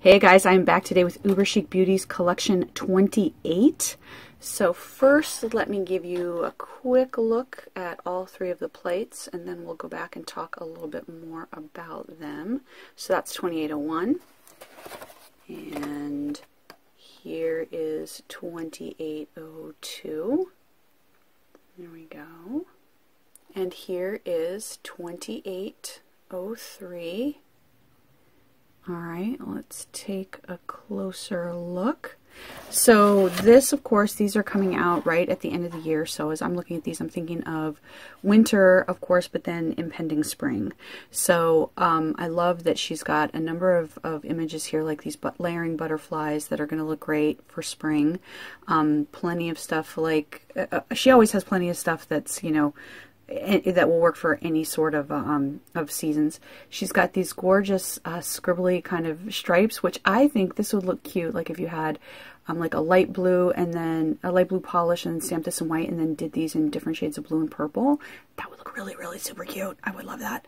Hey guys, I'm back today with UberChic Beauty's Collection 28. So first, let me give you a quick look at all three of the plates, and then we'll go back and talk a little bit more about them. So that's 2801, and here is 2802. There we go. And here is 2803. All right, let's take a closer look. So this, of course, these are coming out right at the end of the year. So as I'm looking at these, I'm thinking of winter, of course, but then impending spring. So I love that she's got a number of images here, like these layering butterflies that are going to look great for spring. Plenty of stuff like, she always has plenty of stuff that's, you know, that will work for any sort of seasons. She's got these gorgeous scribbly kind of stripes, which I think this would look cute, like if you had like a light blue and then a light blue polish and then stamped this in white and then did these in different shades of blue and purple. That would look really, really super cute. I would love that.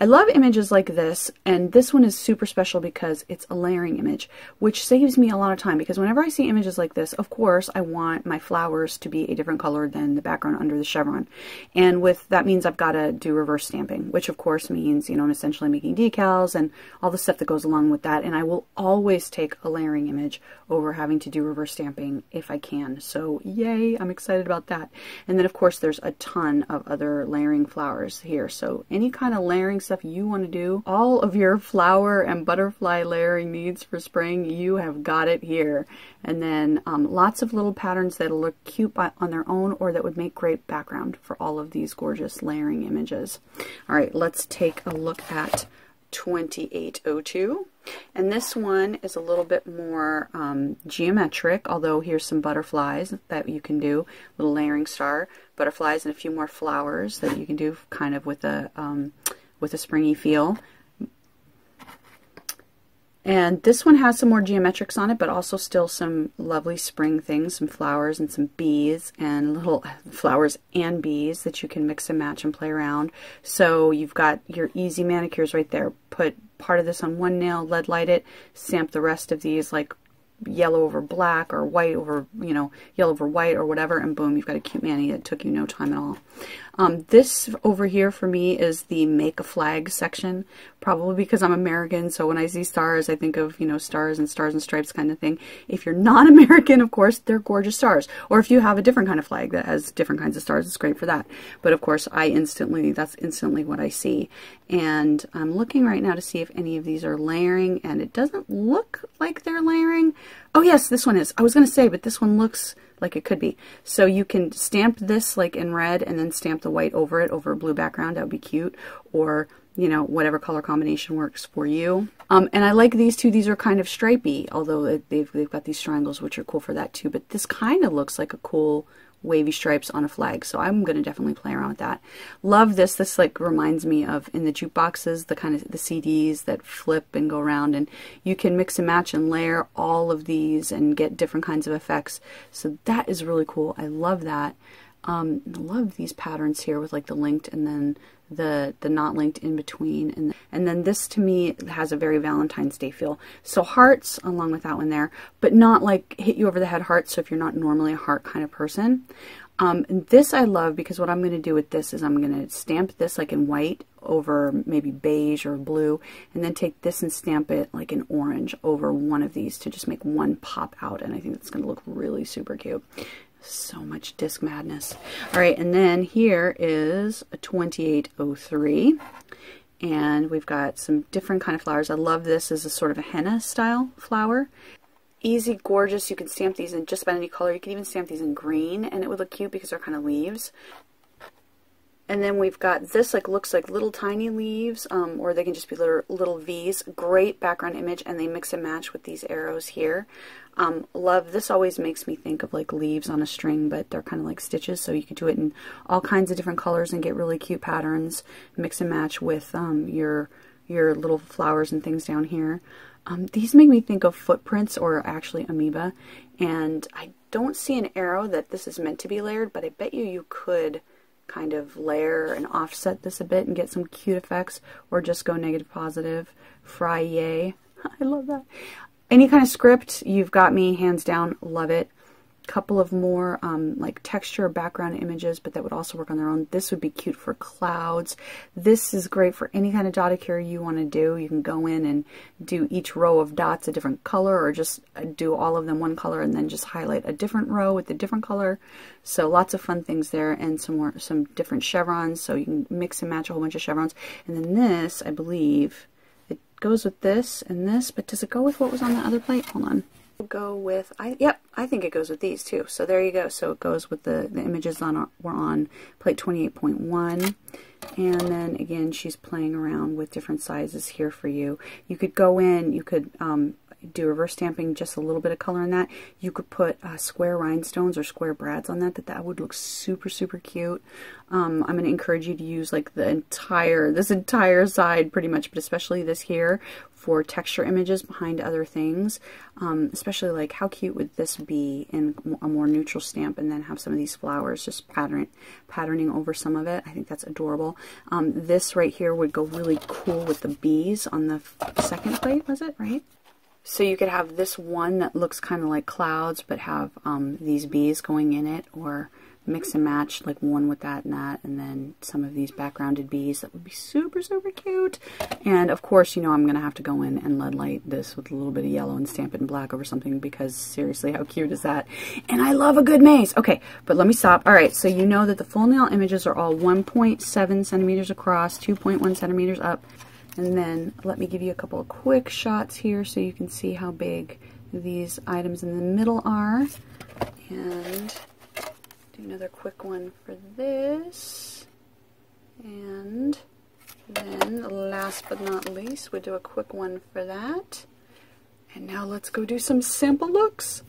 I love images like this, and this one is super special because it's a layering image, which saves me a lot of time, because whenever I see images like this, of course, I want my flowers to be a different color than the background under the chevron. And that means I've got to do reverse stamping, which of course means, you know, I'm essentially making decals and all the stuff that goes along with that. And I will always take a layering image over having to do reverse stamping if I can. So yay, I'm excited about that. And then of course there's a ton of other layering flowers here. So any kind of layering stuff you want to do, all of your flower and butterfly layering needs for spring, you have got it here. And then lots of little patterns that'll look cute on their own, or that would make great background for all of these gorgeous layering images. All right, let's take a look at 2802. And this one is a little bit more geometric, although here's some butterflies that you can do, little layering star butterflies, and a few more flowers that you can do kind of with a springy feel. And this one has some more geometrics on it, but also still some lovely spring things, some flowers and some bees, and little flowers and bees that you can mix and match and play around. So you've got your easy manicures right there. Put part of this on one nail, lead light it, stamp the rest of these like yellow over black or white over, you know, yellow over white or whatever, and boom, you've got a cute mani that took you no time at all. This over here for me is the make a flag section, probably because I'm American, so when I see stars I think of, you know, stars and stripes kind of thing. If you're not American, of course, they're gorgeous stars. Or if you have a different kind of flag that has different kinds of stars, it's great for that. But of course, that's instantly what I see. And I'm looking right now to see if any of these are layering, and it doesn't look like they're layering. Oh yes, this one is. I was going to say, but this one looks like it could be. So you can stamp this like in red and then stamp the white over it, over a blue background. That would be cute. Or, you know, whatever color combination works for you. And I like these two. These are kind of stripey, although they've got these triangles, which are cool for that too. But this kind of looks like a cool wavy stripes on a flag, so I'm going to definitely play around with that. Love this. This like reminds me of in the jukeboxes, the kind of the CDs that flip and go around, and you can mix and match and layer all of these and get different kinds of effects. So that is really cool. I love that. I love these patterns here with like the linked and then the not linked in between, and then this to me has a very Valentine's Day feel. So hearts along with that one there, but not like hit you over the head hearts. So if you're not normally a heart kind of person, and this I love because what I'm going to do with this is I'm going to stamp this like in white over maybe beige or blue, and then take this and stamp it like in orange over one of these to just make one pop out, and I think that's going to look really super cute. So much disc madness. All right, and then here is a 2803, and we've got some different kind of flowers. I love this as a sort of a henna style flower. Easy, gorgeous. You can stamp these in just about any color. You can even stamp these in green, and it would look cute because they're kind of leaves. And then we've got this, like, looks like little tiny leaves, or they can just be little V's. Great background image, and they mix and match with these arrows here. Love, this always makes me think of like leaves on a string, but they're kind of like stitches, so you could do it in all kinds of different colors and get really cute patterns. Mix and match with your little flowers and things down here. These make me think of footprints, or actually amoeba, and I don't see an arrow that this is meant to be layered, but I bet you could kind of layer and offset this a bit and get some cute effects, or just go negative positive. Fry yay. I love that. Any kind of script, you've got me, hands down, love it. Couple of more like texture background images, but that would also work on their own. This would be cute for clouds. This is great for any kind of dotticure you want to do. You can go in and do each row of dots a different color, or just do all of them one color and then just highlight a different row with a different color. So lots of fun things there, and some different chevrons, so you can mix and match a whole bunch of chevrons. And then this, I believe, it goes with this and this, but does it go with what was on the other plate? Hold on. Go with, yep, I think it goes with these too. So there you go. So it goes with the images were on plate 28.1. And then again, she's playing around with different sizes here for you. You could go in, you could do reverse stamping, just a little bit of color in that. You could put square rhinestones or square brads on that. That would look super, super cute. I'm going to encourage you to use like this entire side pretty much, but especially this here for texture images behind other things. Especially like, how cute would this be in a more neutral stamp, and then have some of these flowers just patterning over some of it. I think that's adorable. This right here would go really cool with the bees on the second plate, was it, right? So you could have this one that looks kind of like clouds, but have these bees going in it, or mix and match, like one with that, and then some of these backgrounded bees. That would be super, super cute. And of course, you know, I'm going to have to go in and lead light this with a little bit of yellow and stamp it in black over something, because seriously, how cute is that? And I love a good maze. Okay, but let me stop. All right, so you know that the full nail images are all 1.7 centimeters across, 2.1 centimeters up. And then let me give you a couple of quick shots here so you can see how big these items in the middle are. And do another quick one for this. And then last but not least, we'll do a quick one for that. And now let's go do some sample looks.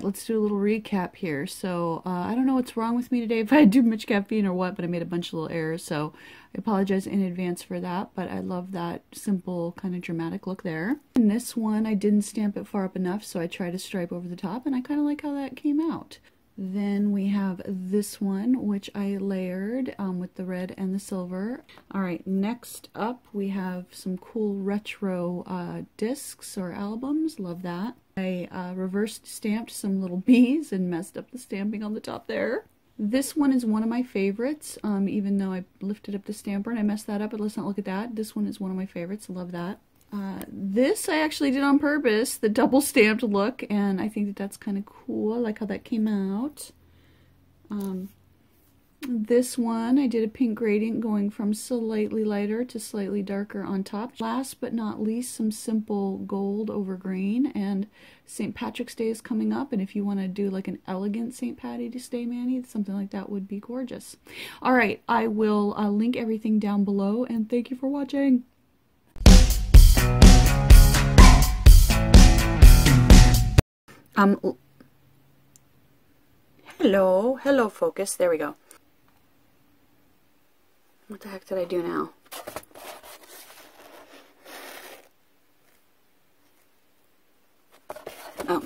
Let's do a little recap here. So I don't know what's wrong with me today, if I had too much caffeine or what, but I made a bunch of little errors, so I apologize in advance for that. But I love that simple kind of dramatic look there. And this one, I didn't stamp it far up enough, so I tried a stripe over the top, and I kind of like how that came out. Then we have this one, which I layered with the red and the silver. All right, next up we have some cool retro discs or albums. Love that. I reversed stamped some little bees and messed up the stamping on the top there. This one is one of my favorites, even though I lifted up the stamper and I messed that up, but let's not look at that. This one is one of my favorites. Love that. This I actually did on purpose, the double stamped look, and I think that that's kind of cool. I like how that came out. This one, I did a pink gradient going from slightly lighter to slightly darker on top. Last but not least, some simple gold over green, and St. Patrick's Day is coming up, and if you want to do like an elegant St. Patty's Day mani, something like that would be gorgeous. All right, I will link everything down below, and thank you for watching. Hello focus, there we go. What the heck did I do now? Oh,